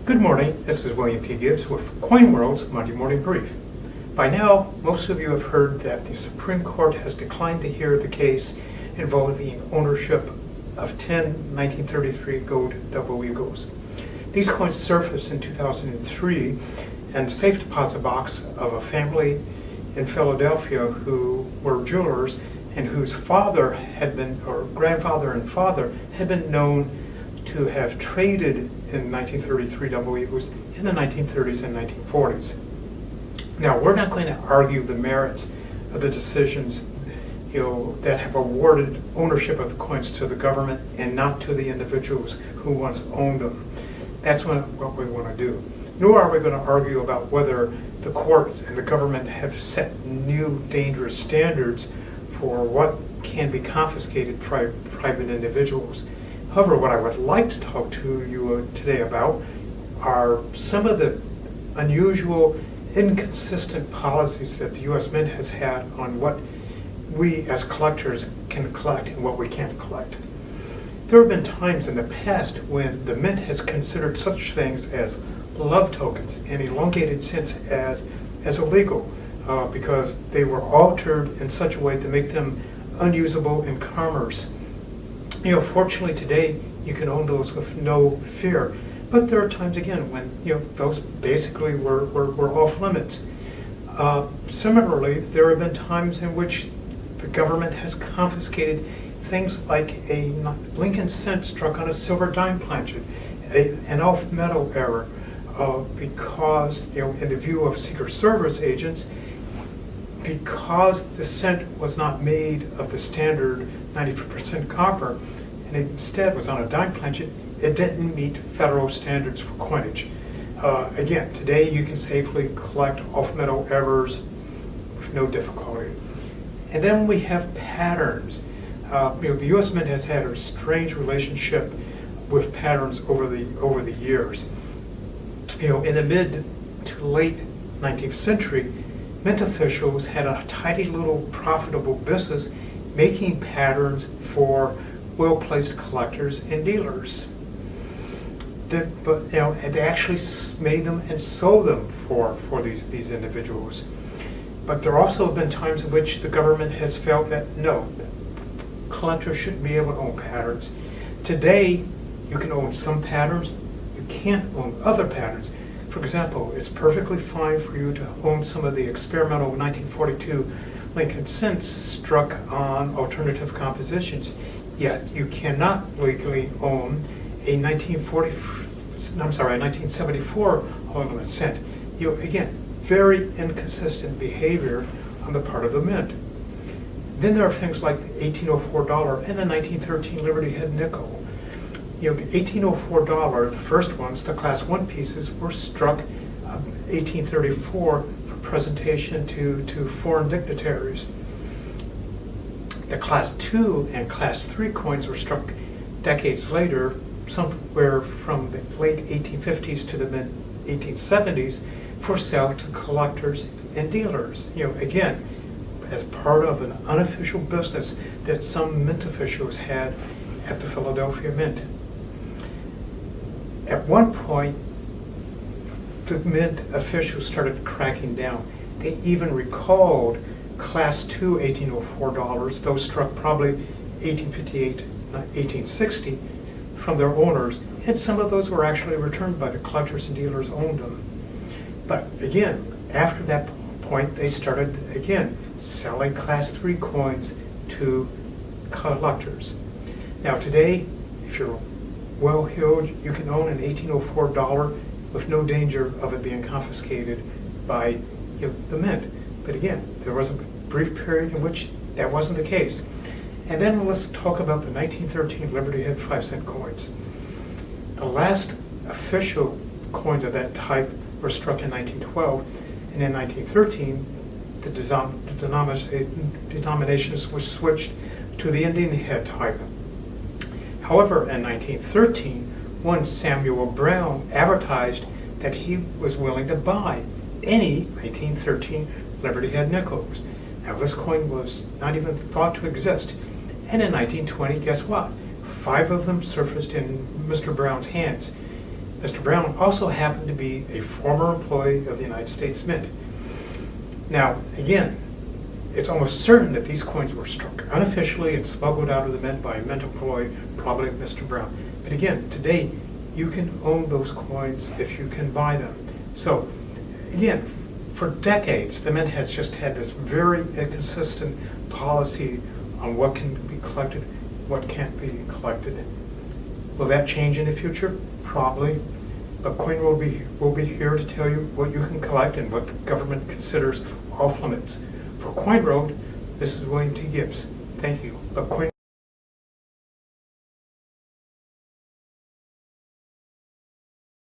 Good morning, this is William P. Gibbs with Coin World's Monday Morning Brief. By now, most of you have heard that the Supreme Court has declined to hear the case involving ownership of 10 1933 gold double eagles. These coins surfaced in 2003 in the safe deposit box of a family in Philadelphia who were jewelers and whose father had been, or grandfather and father, had been known to have traded in 1933 double eagles in the 1930s and 1940s. Now, we're not going to argue the merits of the decisions that have awarded ownership of the coins to the government and not to the individuals who once owned them. That's what we want to do. Nor are we going to argue about whether the courts and the government have set new dangerous standards for what can be confiscated by private individuals. However, what I would like to talk to you today about are some of the unusual, inconsistent policies that the U.S. Mint has had on what we as collectors can collect and what we can't collect. There have been times in the past when the Mint has considered such things as love tokens in elongated sense as illegal because they were altered in such a way to make them unusable in commerce. Fortunately today you can own those with no fear, but there are times again when those basically were off limits. Similarly, there have been times in which the government has confiscated things like a Lincoln cent struck on a silver dime planchet, an off metal error, because in the view of Secret Service agents, because the cent was not made of the standard 90% copper, and instead was on a dime planchet, it didn't meet federal standards for coinage. Again, today you can safely collect off-metal errors with no difficulty. And then we have patterns. The U.S. Mint has had a strange relationship with patterns over the years. In the mid to late 19th century, Mint officials had a tidy little profitable business making patterns for well-placed collectors and dealers. But they actually made them and sold them for these individuals. But there also have been times in which the government has felt that no, collectors shouldn't be able to own patterns. Today, you can own some patterns, you can't own other patterns. For example, it's perfectly fine for you to own some of the experimental 1942 Lincoln cents struck on alternative compositions, yet you cannot legally own a 1974 ornament cent. Again, very inconsistent behavior on the part of the Mint. Then there are things like the $1804 and the 1913 Liberty Head nickel. The $1804, the first ones, the Class 1 pieces, were struck 1834 for presentation to foreign dignitaries. The Class 2 and Class 3 coins were struck decades later, somewhere from the late 1850s to the mid-1870s, for sale to collectors and dealers. Again, as part of an unofficial business that some Mint officials had at the Philadelphia Mint. At one point, the Mint officials started cracking down. They even recalled Class 2 $1804, those struck probably 1858, 1860, from their owners, and some of those were actually returned by the collectors and dealers owned them. But again, after that point, they started again selling Class 3 coins to collectors. Now today, if you're well-heeled, you can own an $1804 with no danger of it being confiscated by the Mint. But again, there was a brief period in which that wasn't the case. And then let's talk about the 1913 Liberty Head 5-cent coins. The last official coins of that type were struck in 1912, and in 1913, the denominations were switched to the Indian head type. However, in 1913, one Samuel Brown advertised that he was willing to buy any 1913 Liberty Head nickels. Now, this coin was not even thought to exist. And in 1920, guess what? 5 of them surfaced in Mr. Brown's hands. Mr. Brown also happened to be a former employee of the United States Mint. Now, again, it's almost certain that these coins were struck unofficially and smuggled out of the mint by a mint employee, probably Mr. Brown. But again, today, you can own those coins if you can buy them. So, again, for decades, the mint has just had this very inconsistent policy on what can be collected, what can't be collected. Will that change in the future? Probably. But CoinWorld will be here to tell you what you can collect and what the government considers off limits. For CoinWorld, this is William T. Gibbs. Thank you.